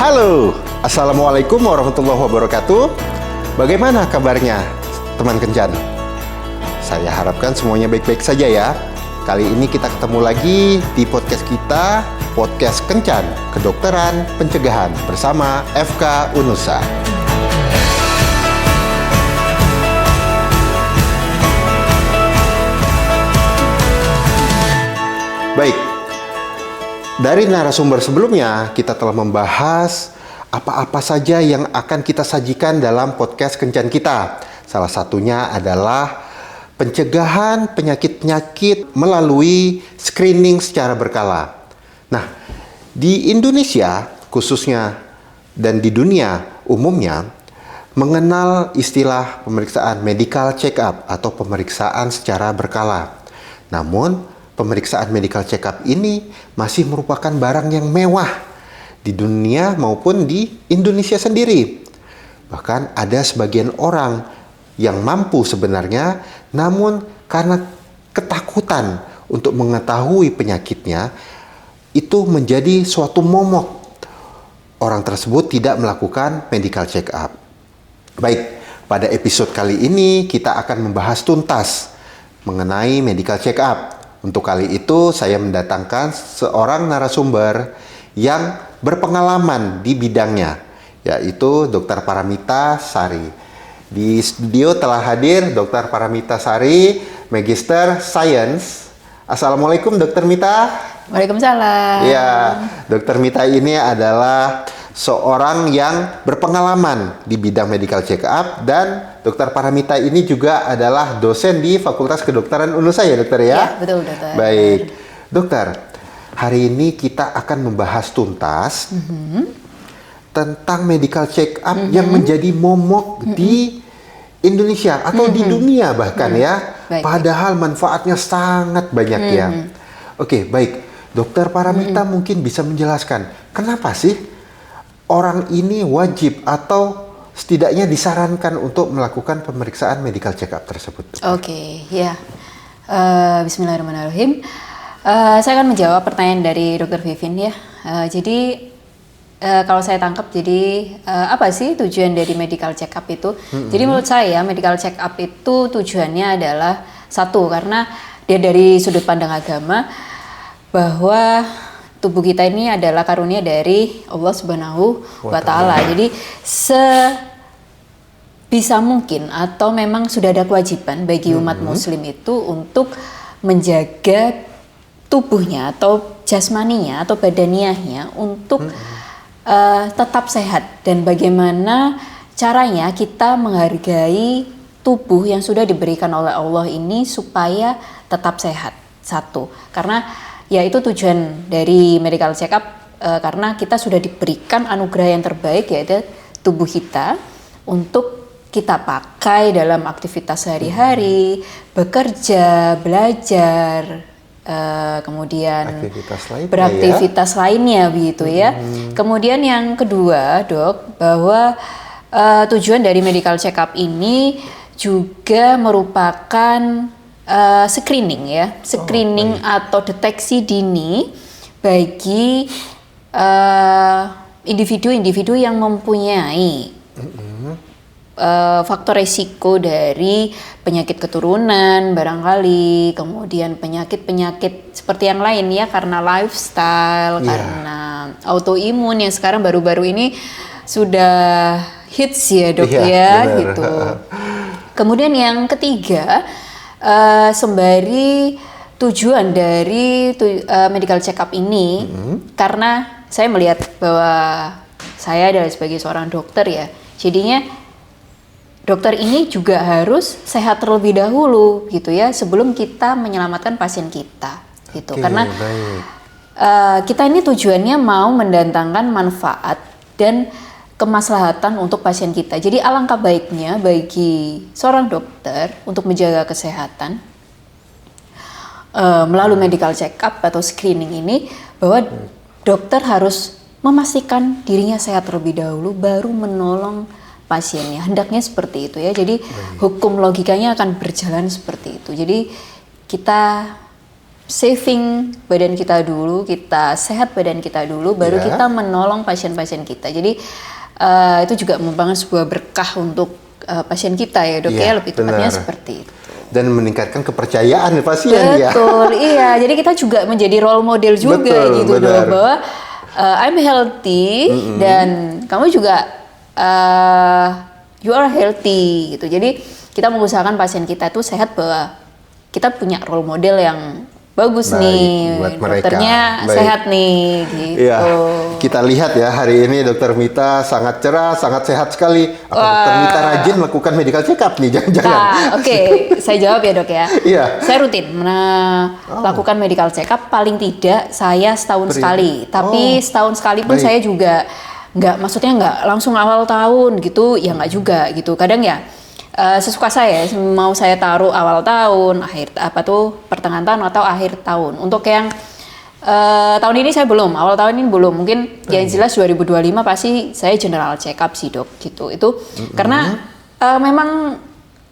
Halo, Assalamualaikum warahmatullahi wabarakatuh. Bagaimana kabarnya teman Kencan? Saya harapkan semuanya baik-baik saja ya. Kali ini kita ketemu lagi di podcast kita, Podcast Kencan, Kedokteran Pencegahan bersama FK Unusa. Baik, dari narasumber sebelumnya kita telah membahas apa-apa saja yang akan kita sajikan dalam podcast Kencan kita. Salah satunya adalah pencegahan penyakit-penyakit melalui screening secara berkala. Nah, di Indonesia khususnya dan di dunia umumnya mengenal istilah pemeriksaan medical check-up atau pemeriksaan secara berkala. Namun, pemeriksaan medical check-up ini masih merupakan barang yang mewah di dunia maupun di Indonesia sendiri. Bahkan ada sebagian orang yang mampu sebenarnya, namun karena ketakutan untuk mengetahui penyakitnya, itu menjadi suatu momok. Orang tersebut tidak melakukan medical check-up. Baik, pada episode kali ini kita akan membahas tuntas mengenai medical check-up. Untuk kali itu saya mendatangkan seorang narasumber yang berpengalaman di bidangnya, yaitu Dr. Paramita Sari. Di studio telah hadir Dr. Paramita Sari, Magister Science. Assalamualaikum Dr. Mita. Waalaikumsalam. Ya, Dr. Mita ini adalah seorang yang berpengalaman di bidang medical check-up, dan Dr. Paramita ini juga adalah dosen di Fakultas Kedokteran Unusa ya dokter ya? Ya, betul dokter. Baik, dokter, hari ini kita akan membahas tuntas tentang medical check-up yang menjadi momok di Indonesia atau di dunia bahkan ya. Baik. Padahal manfaatnya sangat banyak ya. Oke, baik. Dokter Paramita mungkin bisa menjelaskan kenapa sih orang ini wajib atau setidaknya disarankan untuk melakukan pemeriksaan medical check-up tersebut. Oke, ya. Bismillahirrahmanirrahim. Saya akan menjawab pertanyaan dari Dr. Vivin ya. Jadi kalau saya tangkap, jadi apa sih tujuan dari medical check-up itu? Jadi menurut saya medical check-up itu tujuannya adalah satu, karena dia dari sudut pandang agama bahwa tubuh kita ini adalah karunia dari Allah Subhanahu wa Ta'ala. Jadi sebisa mungkin atau memang sudah ada kewajiban bagi umat muslim itu untuk menjaga tubuhnya atau jasmaninya atau badaniahnya untuk tetap sehat, dan bagaimana caranya kita menghargai tubuh yang sudah diberikan oleh Allah ini supaya tetap sehat. Satu, karena ya itu tujuan dari medical check-up, karena kita sudah diberikan anugerah yang terbaik, yaitu tubuh kita untuk kita pakai dalam aktivitas sehari-hari, bekerja, belajar, kemudian beraktivitas lainnya begitu ya. Kemudian yang kedua dok, bahwa tujuan dari medical check-up ini juga merupakan screening ya, screening atau deteksi dini bagi individu-individu yang mempunyai faktor resiko dari penyakit keturunan barangkali, kemudian penyakit-penyakit seperti yang lain ya, karena lifestyle, karena autoimun yang sekarang baru-baru ini sudah hits ya dok ya benar. Gitu. Kemudian yang ketiga, sembari tujuan dari medical check-up ini, karena saya melihat bahwa saya adalah sebagai seorang dokter ya, jadinya dokter ini juga harus sehat terlebih dahulu gitu ya, sebelum kita menyelamatkan pasien kita gitu. Karena kita ini tujuannya mau mendatangkan manfaat dan kemaslahatan untuk pasien kita. Jadi alangkah baiknya bagi seorang dokter untuk menjaga kesehatan melalui medical check-up atau screening ini, bahwa dokter harus memastikan dirinya sehat terlebih dahulu baru menolong pasiennya. Hendaknya seperti itu ya. Jadi hukum logikanya akan berjalan seperti itu. Jadi kita saving badan kita dulu, kita sehat badan kita dulu, baru Ya. kita menolong pasien-pasien kita. Jadi itu juga merupakan sebuah berkah untuk pasien kita ya dok, Iya, ya lebih tepatnya benar. seperti itu. Dan meningkatkan kepercayaan pasien ya. Betul, iya. Jadi kita juga menjadi role model juga Betul, gitu benar. dok, bahwa I'm healthy dan kamu juga you are healthy gitu. Jadi kita mengusahakan pasien kita itu sehat, bahwa kita punya role model yang bagus Baik, nih, buat mereka. dokternya Baik. sehat nih gitu. Iya, kita lihat ya hari ini Dokter Mita sangat cerah, sangat sehat sekali. Apa Dokter Mita rajin melakukan medical check up nih? Jangan-jangan. Nah, oke, saya jawab ya dok ya. Iya. Saya rutin melakukan medical check up, paling tidak saya setahun sekali. Tapi setahun sekali pun Baik. saya juga maksudnya nggak langsung awal tahun gitu, ya nggak juga gitu. Kadang ya sesuka saya, mau saya taruh awal tahun, pertengahan tahun atau akhir tahun. Untuk yang tahun ini saya belum, awal tahun ini belum. Mungkin yang jelas 2025 pasti saya general check up sih dok gitu. Itu karena memang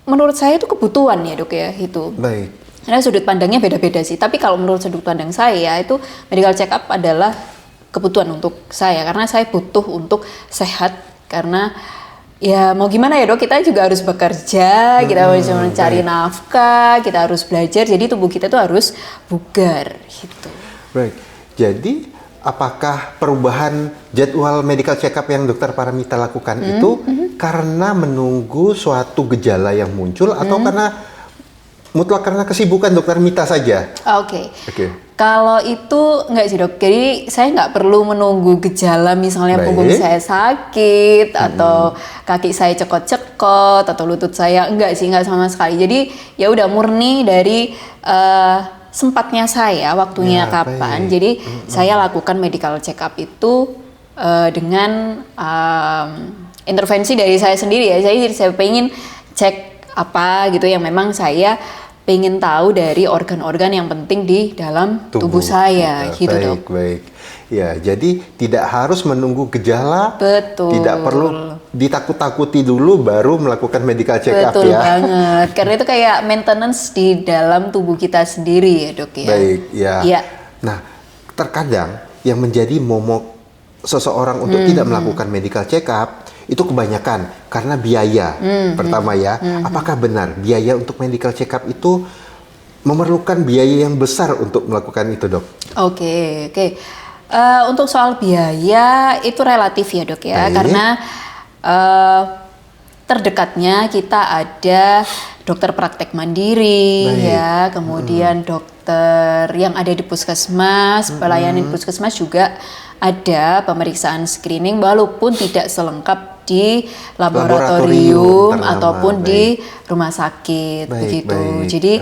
menurut saya itu kebutuhan ya dok ya itu. Baik. Karena sudut pandangnya beda-beda sih. Tapi kalau menurut sudut pandang saya itu medical check up adalah kebutuhan untuk saya, karena saya butuh untuk sehat. Karena ya mau gimana ya dok, kita juga harus bekerja, kita harus mencari nafkah, kita harus belajar. Jadi tubuh kita tuh harus bugar gitu. Baik. Jadi apakah perubahan jadwal medical check up yang Dokter Paramita lakukan itu karena menunggu suatu gejala yang muncul atau mutlak karena kesibukan Dokter Mita saja? Oke. Oke. Kalau itu enggak sih dok, jadi saya nggak perlu menunggu gejala, misalnya Baik. punggung saya sakit atau kaki saya cekot-cekot atau lutut saya, enggak sih, enggak sama sekali. Jadi ya udah murni dari sempatnya saya, waktunya Ya, kapan. baik. Jadi saya lakukan medical check up itu dengan intervensi dari saya sendiri ya. Saya pengen cek apa gitu yang memang saya pengen tahu dari organ-organ yang penting di dalam tubuh saya gitu dok. Baik. Ya, jadi tidak harus menunggu gejala. Betul. Tidak perlu ditakut-takuti dulu baru melakukan medical check up Betul ya. banget. Karena itu kayak maintenance di dalam tubuh kita sendiri ya dok ya. Baik, ya. Iya. Nah, terkadang yang menjadi momok seseorang untuk tidak melakukan medical check up itu kebanyakan karena biaya. Pertama ya, apakah benar biaya untuk medical check up itu memerlukan biaya yang besar untuk melakukan itu, dok? Oke. Untuk soal biaya itu relatif ya dok ya, Baik. karena terdekatnya kita ada dokter praktek mandiri. Baik. Ya, kemudian dokter yang ada di puskesmas, pelayanan di puskesmas juga ada pemeriksaan screening walaupun tidak selengkap di laboratorium ternama. ataupun Baik. di rumah sakit Baik, begitu. baik. Jadi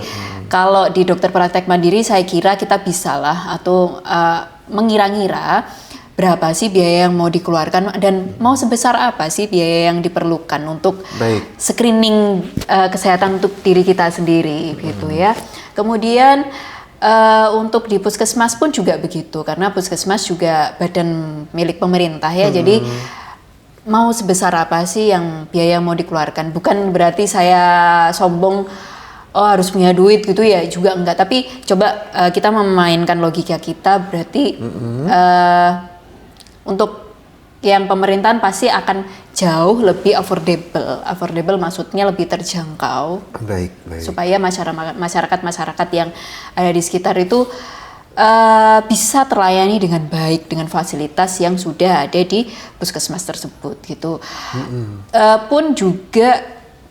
kalau di dokter praktek mandiri saya kira kita bisalah atau mengira-ngira berapa sih biaya yang mau dikeluarkan dan mau sebesar apa sih biaya yang diperlukan untuk Baik. screening kesehatan untuk diri kita sendiri gitu ya. Kemudian untuk di puskesmas pun juga begitu, karena puskesmas juga badan milik pemerintah ya. Jadi mau sebesar apa sih yang biaya yang mau dikeluarkan? Bukan berarti saya sombong, oh harus punya duit gitu ya, juga enggak. Tapi coba kita memainkan logika kita, berarti untuk yang pemerintahan pasti akan jauh lebih affordable. Affordable maksudnya lebih terjangkau. Baik. Supaya masyarakat yang ada di sekitar itu bisa terlayani dengan baik dengan fasilitas yang sudah ada di puskesmas tersebut gitu. Pun juga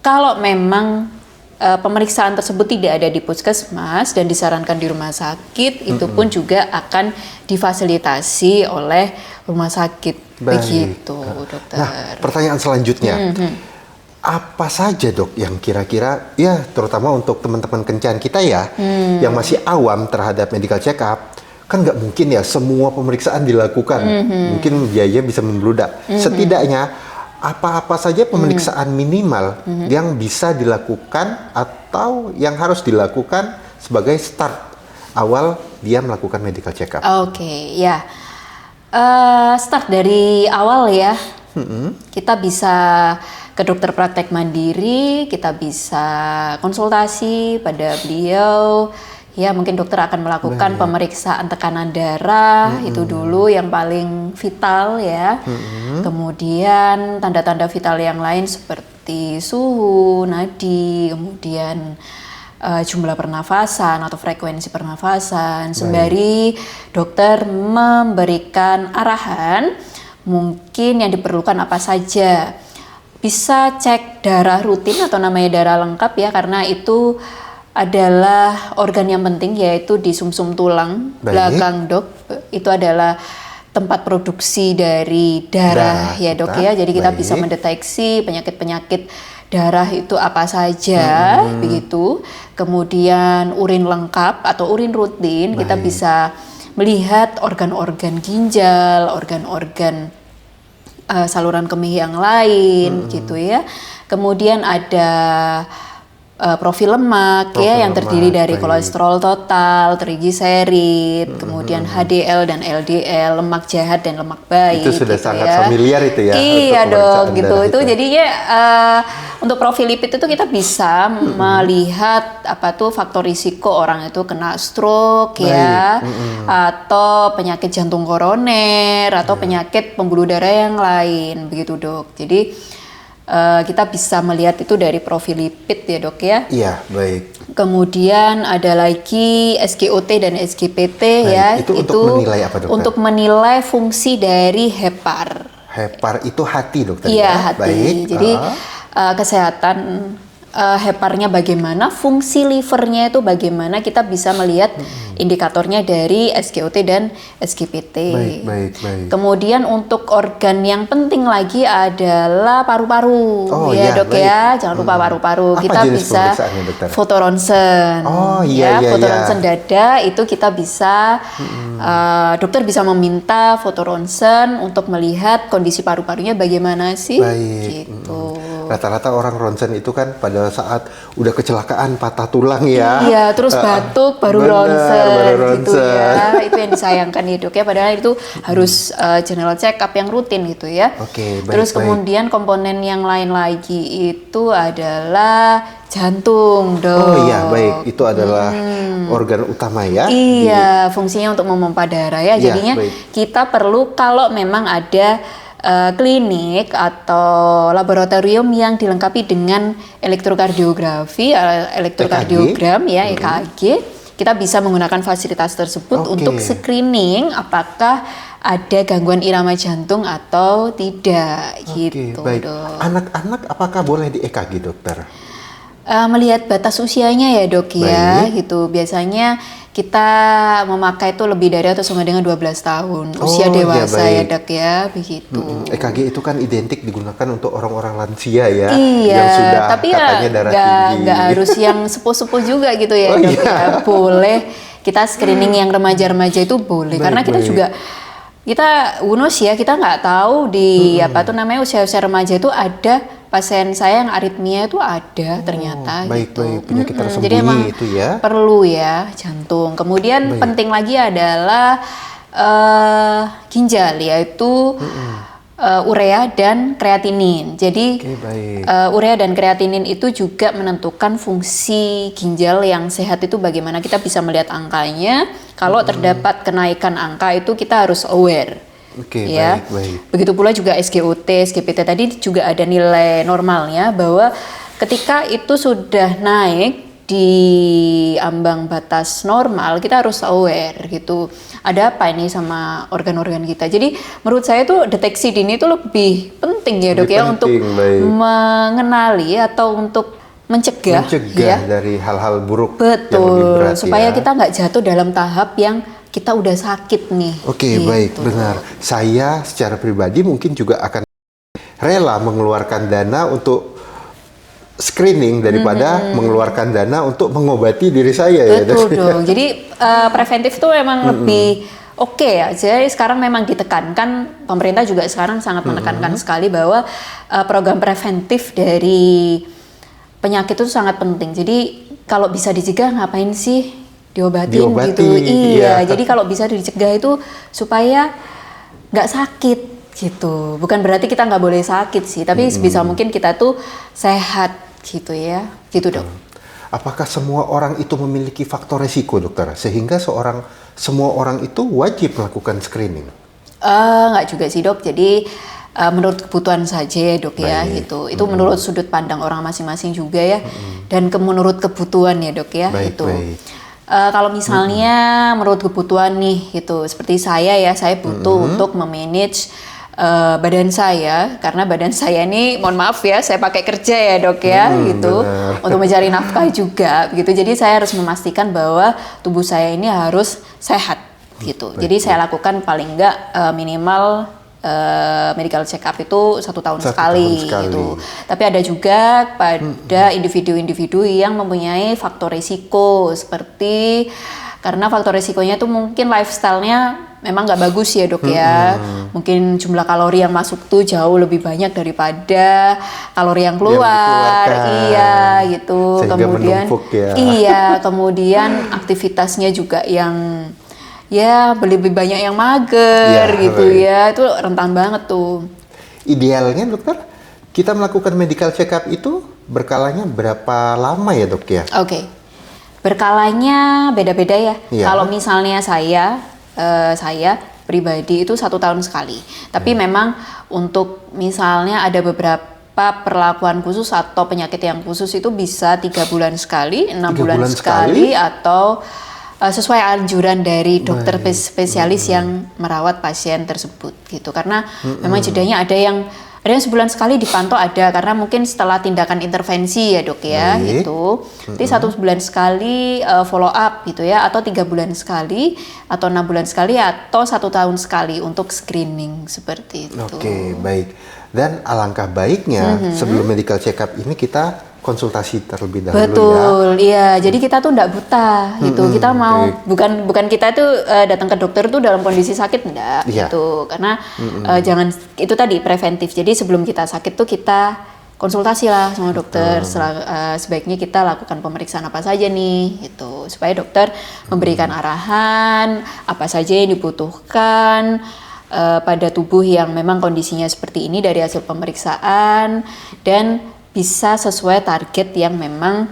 kalau memang pemeriksaan tersebut tidak ada di puskesmas dan disarankan di rumah sakit, itu pun juga akan difasilitasi oleh rumah sakit. Baik. Begitu dokter. Nah, pertanyaan selanjutnya. Apa saja dok yang kira-kira ya terutama untuk teman-teman kencan kita ya yang masih awam terhadap medical check up, kan nggak mungkin ya semua pemeriksaan dilakukan, mungkin biaya bisa membludak. Setidaknya apa-apa saja pemeriksaan minimal yang bisa dilakukan atau yang harus dilakukan sebagai start awal dia melakukan medical check up. Oke, ya. Start dari awal ya. Kita bisa ke dokter praktek mandiri, kita bisa konsultasi pada beliau Ya, mungkin dokter akan melakukan pemeriksaan tekanan darah, itu dulu yang paling vital ya. Kemudian tanda-tanda vital yang lain seperti suhu, nadi, kemudian jumlah pernafasan atau frekuensi pernafasan. Sembari dokter memberikan arahan mungkin yang diperlukan apa saja. Bisa cek darah rutin atau namanya darah lengkap ya, karena itu adalah organ yang penting, yaitu di sumsum tulang belakang dok. Itu adalah tempat produksi dari darah ya dok ya. Jadi kita bisa mendeteksi penyakit-penyakit darah itu apa saja begitu. Kemudian urin lengkap atau urin rutin, kita bisa melihat organ-organ ginjal, organ-organ saluran kemih yang lain gitu ya. Kemudian ada profil lemak ya yang terdiri dari kolesterol total, trigliserid, kemudian HDL dan LDL, lemak jahat dan lemak baik. Itu sudah gitu sangat ya. familiar itu ya. Iya dok, gitu. Itu jadinya untuk profil lipid itu kita bisa melihat apa tuh faktor risiko orang itu kena stroke ya, atau penyakit jantung koroner atau penyakit pembuluh darah yang lain begitu dok. Jadi kita bisa melihat itu dari profil lipid ya dok ya. Iya, baik. Kemudian ada lagi SGOT dan SGPT ya. Itu untuk menilai apa dokter? Untuk menilai fungsi dari hepar. Hepar itu hati dokter? Iya, hati. Baik. Jadi kesehatan heparnya bagaimana, fungsi livernya itu bagaimana, kita bisa melihat indikatornya dari SGOT dan SGPT. Baik. Kemudian untuk organ yang penting lagi adalah paru-paru. Dok ya, jangan lupa paru-paru. Kita bisa foto ronsen. Foto ronsen dada itu kita bisa dokter bisa meminta foto ronsen untuk melihat kondisi paru-parunya bagaimana sih. Gitu. Rata-rata orang ronsen itu kan pada saat udah kecelakaan patah tulang ya. Iya, terus batuk baru ronsen gitu ya. Itu yang disayangkan ya dok ya. Padahal itu harus general check up yang rutin gitu ya. Terus kemudian komponen yang lain lagi itu adalah jantung dok. Oh iya, baik. Itu adalah organ utama ya. Iya, fungsinya untuk memompa darah ya. Jadinya kita perlu kalau memang ada klinik atau laboratorium yang dilengkapi dengan elektrokardiografi, elektrokardiogram ya, EKG, kita bisa menggunakan fasilitas tersebut untuk screening apakah ada gangguan irama jantung atau tidak gitu. Baik. Dok. Anak-anak apakah boleh di EKG dokter? Melihat batas usianya ya dok ya, gitu. Biasanya kita memakai itu lebih dari atau sama dengan 12 tahun usia dewasa ya dok ya, begitu. EKG itu kan identik digunakan untuk orang-orang lansia ya, iya, yang sudah tapi katanya darah tinggi. Nggak harus yang sepuh-sepuh juga gitu ya dok ya. Boleh kita screening yang remaja-remaja itu boleh, karena kita juga unos ya, kita nggak tahu di usia-usia remaja itu ada pasien saya yang aritmia itu ada ternyata. Penyakit tersembunyi. Jadi emang itu ya perlu ya jantung. Kemudian penting lagi adalah ginjal, yaitu urea dan kreatinin. Jadi urea dan kreatinin itu juga menentukan fungsi ginjal yang sehat itu bagaimana. Kita bisa melihat angkanya. Kalau terdapat kenaikan angka itu kita harus aware. Baik. Begitu pula juga SGOT, SGPT tadi juga ada nilai normalnya, bahwa ketika itu sudah naik di ambang batas normal, kita harus aware gitu. Ada apa ini sama organ-organ kita. Jadi menurut saya tuh deteksi dini itu lebih penting ya dok ya, untuk mengenali atau untuk mencegah dari hal-hal buruk. Betul, yang lebih berat, supaya kita nggak jatuh dalam tahap yang kita udah sakit nih. Baik, benar. Saya secara pribadi mungkin juga akan rela mengeluarkan dana untuk screening daripada mengeluarkan dana untuk mengobati diri saya. Betul dong. Jadi preventif itu memang lebih oke ya. Jadi sekarang memang ditekankan, pemerintah juga sekarang sangat menekankan sekali bahwa program preventif dari penyakit itu sangat penting. Jadi kalau bisa dicegah ngapain sih diobatin gitu. Iya, jadi kalau bisa dicegah itu supaya nggak sakit gitu. Bukan berarti kita nggak boleh sakit sih, tapi sebisa mungkin kita tuh sehat gitu ya. Gitu dok. apakah semua orang itu memiliki faktor resiko, dokter? Sehingga semua orang itu wajib melakukan screening? Nggak juga sih dok, jadi menurut kebutuhan saja ya dok ya gitu. Itu menurut sudut pandang orang masing-masing juga ya, dan menurut kebutuhan ya dok ya gitu. Kalau misalnya menurut kebutuhan nih gitu, seperti saya butuh untuk memanage badan saya, karena badan saya ini mohon maaf ya, saya pakai kerja ya dok ya gitu, untuk mencari nafkah juga gitu. Jadi saya harus memastikan bahwa tubuh saya ini harus sehat gitu. Jadi saya lakukan paling enggak minimal medical check up itu 1 tahun sekali gitu. Tapi ada juga pada individu-individu yang mempunyai faktor risiko, seperti karena faktor risikonya tuh mungkin lifestyle-nya memang nggak bagus ya dok ya. Mungkin jumlah kalori yang masuk tuh jauh lebih banyak daripada kalori yang keluar. Iya gitu. Sehingga kemudian menumpuk ya. Iya, kemudian aktivitasnya juga yang ya lebih banyak yang mager gitu ya. Itu rentan banget tuh. Idealnya dokter, kita melakukan medical check up itu berkalanya berapa lama ya dok ya? Oke. Berkalanya beda-beda ya. Kalau misalnya saya pribadi itu 1 tahun sekali. Tapi memang untuk misalnya ada beberapa perlakuan khusus atau penyakit yang khusus itu bisa 3 bulan sekali, 6 bulan sekali, atau sesuai anjuran dari dokter spesialis yang merawat pasien tersebut gitu. Karena memang jedanya ada yang sebulan sekali dipantau ada, karena mungkin setelah tindakan intervensi ya dok ya gitu. Jadi 1 bulan sekali follow up gitu ya, atau 3 bulan sekali, atau 6 bulan sekali, atau 1 tahun sekali untuk screening seperti itu. Oke, baik. Dan alangkah baiknya sebelum medical check up ini kita konsultasi terlebih dahulu. Betul, iya. Jadi kita tuh nggak buta gitu. Kita mau bukan kita tuh datang ke dokter tuh dalam kondisi sakit enggak gitu. Karena jangan itu tadi preventif. Jadi sebelum kita sakit tuh kita konsultasi lah sama dokter. Sebaiknya kita lakukan pemeriksaan apa saja nih gitu, supaya dokter memberikan arahan apa saja yang dibutuhkan pada tubuh yang memang kondisinya seperti ini dari hasil pemeriksaan, dan bisa sesuai target yang memang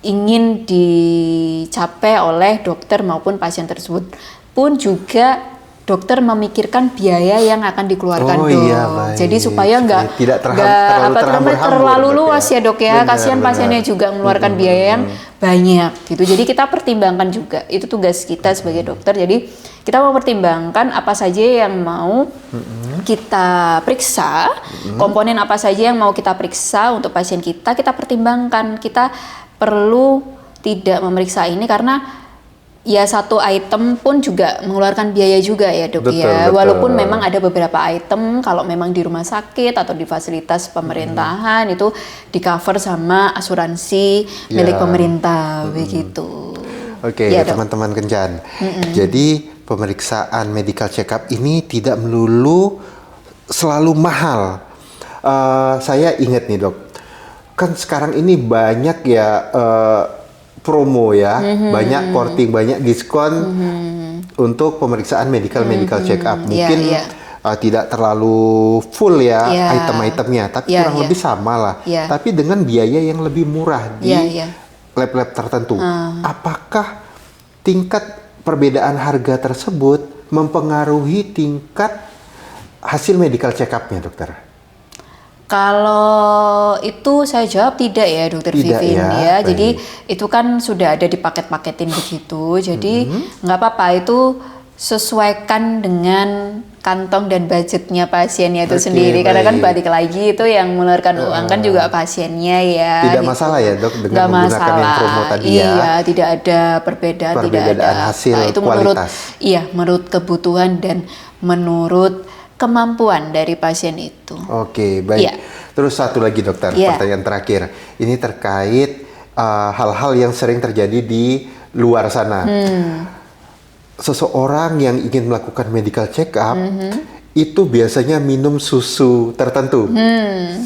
ingin dicapai oleh dokter maupun pasien tersebut. Pun juga dokter memikirkan biaya yang akan dikeluarkan dok. Jadi supaya nggak terlalu luas ya dok ya. Kasihan pasiennya juga mengeluarkan biaya yang banyak gitu. Jadi kita pertimbangkan juga. Itu tugas kita sebagai dokter. Jadi kita mau pertimbangkan apa saja yang mau kita periksa, komponen apa saja yang mau kita periksa untuk pasien kita pertimbangkan. Kita perlu tidak memeriksa ini karena ya satu item pun juga mengeluarkan biaya juga ya dok. Betul. Walaupun memang ada beberapa item kalau memang di rumah sakit atau di fasilitas pemerintahan itu di cover sama asuransi milik pemerintah begitu. Oke, teman-teman Kencan. Jadi pemeriksaan medical check up ini tidak melulu selalu mahal. Saya ingat nih dok, kan sekarang ini banyak ya promo ya, banyak korting, banyak diskon untuk pemeriksaan medical check up. Mungkin tidak terlalu full ya item-itemnya, tapi kurang lebih sama lah. Tapi dengan biaya yang lebih murah di lab-lab tertentu. Apakah tingkat perbedaan harga tersebut mempengaruhi tingkat hasil medical check up-nya, dokter? Kalau itu saya jawab tidak ya, dokter Vivin ya. Jadi itu kan sudah ada di paket-paketin begitu. Jadi nggak apa-apa, itu sesuaikan dengan kantong dan budgetnya pasiennya itu sendiri. Karena kan balik lagi itu yang mengeluarkan uang kan juga pasiennya ya. Tidak masalah ya dok dengan menggunakan yang promo tadi ya. Iya, tidak ada perbedaan tidak ada hasil itu kualitas. menurut kebutuhan dan menurut kemampuan dari pasien itu. Oke, baik. Terus satu lagi dokter, pertanyaan terakhir. Ini terkait hal-hal yang sering terjadi di luar sana. Seseorang yang ingin melakukan medical check up itu biasanya minum susu tertentu.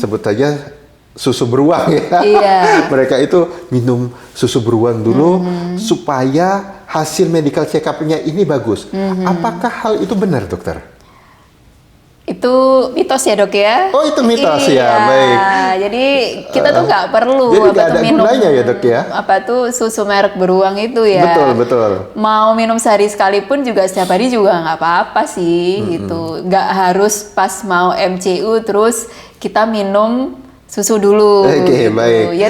Sebut saja susu beruang ya. Mereka itu minum susu beruang dulu supaya hasil medical check up-nya ini bagus. Apakah hal itu benar, dokter? Itu mitos ya dok ya? Oh, itu mitos ya, Iya, baik. jadi kita tuh nggak perlu Jadi nggak ada minum gunanya ya, Dok, ya? apa tuh susu merek beruang itu ya. Betul, betul. Mau minum sehari sekalipun juga setiap hari juga nggak apa-apa sih gitu. Nggak harus pas mau MCU terus kita minum susu dulu. Oke, gitu. baik. Ya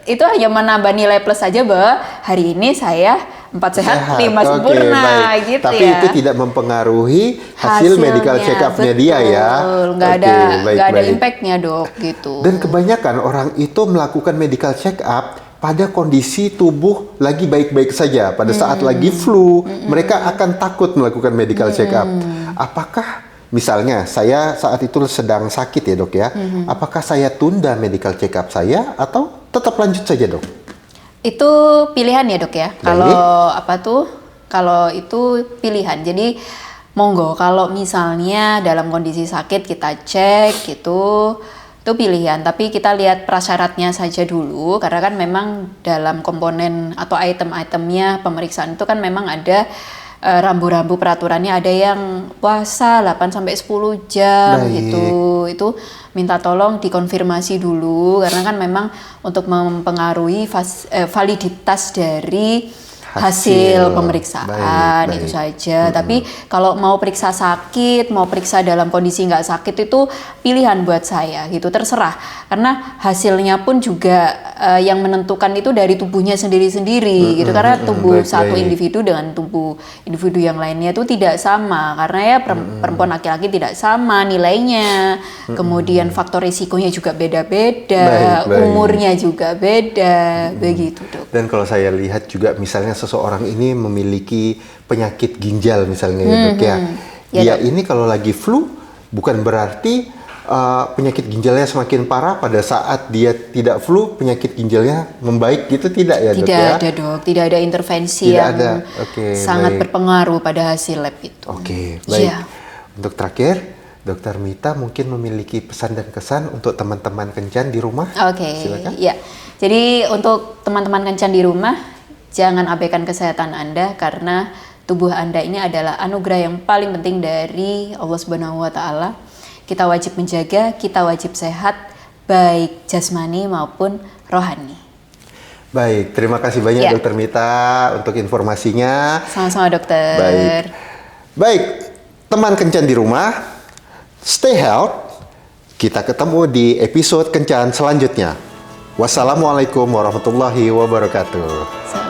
itu hanya menambah nilai plus saja bahwa hari ini saya 4 sehat, 5 Oke, sempurna baik. gitu Tapi ya. itu tidak mempengaruhi hasil medical check up-nya dia ya. Nggak Oke, baik, ada baik. impact-nya dok gitu. Dan kebanyakan orang itu melakukan medical check up pada kondisi tubuh lagi baik-baik saja. Pada saat lagi flu, mereka akan takut melakukan medical check up. Apakah misalnya saya saat itu sedang sakit ya dok ya, apakah saya tunda medical check up saya atau tetap lanjut saja dok? Itu pilihan ya dok ya. Kalau itu pilihan. Jadi monggo kalau misalnya dalam kondisi sakit kita cek gitu, itu pilihan. Tapi kita lihat prasyaratnya saja dulu karena kan memang dalam komponen atau item-itemnya pemeriksaan itu kan memang ada rambu-rambu peraturannya, ada yang puasa 8 sampai 10 jam Baik. gitu. Itu minta tolong dikonfirmasi dulu karena kan memang untuk mempengaruhi validitas dari hasil pemeriksaan. Baik, itu baik. saja. Tapi kalau mau periksa sakit, mau periksa dalam kondisi nggak sakit itu pilihan buat saya gitu, terserah. Karena hasilnya pun juga yang menentukan itu dari tubuhnya sendiri-sendiri gitu. Karena tubuh baik, satu baik. individu dengan tubuh individu yang lainnya itu tidak sama. Karena ya perempuan laki-laki tidak sama nilainya. Kemudian faktor risikonya juga beda-beda, Baik, baik. umurnya juga beda, begitu dok. Dan kalau saya lihat juga misalnya seseorang ini memiliki penyakit ginjal misalnya ya dok ya. Ya, Dia dok. ini kalau lagi flu bukan berarti penyakit ginjalnya semakin parah pada saat dia tidak flu penyakit ginjalnya membaik gitu tidak ya dok Tidak ya? ada dok, tidak ada intervensi Tidak yang ada. Oke, sangat baik. berpengaruh pada hasil lab itu. Oke, baik. Iya. Untuk terakhir, Dokter Mita mungkin memiliki pesan dan kesan untuk teman-teman kencan di rumah. Oke, Silakan. ya. Jadi untuk teman-teman kencan di rumah, jangan abaikan kesehatan Anda karena tubuh Anda ini adalah anugerah yang paling penting dari Allah Subhanahu wa taala. Kita wajib menjaga, kita wajib sehat baik jasmani maupun rohani. Baik, terima kasih banyak Ya. Dokter Mita untuk informasinya. Sama-sama dokter. Baik. Baik, teman kencan di rumah, stay health. Kita ketemu di episode kencan selanjutnya. Wassalamualaikum warahmatullahi wabarakatuh.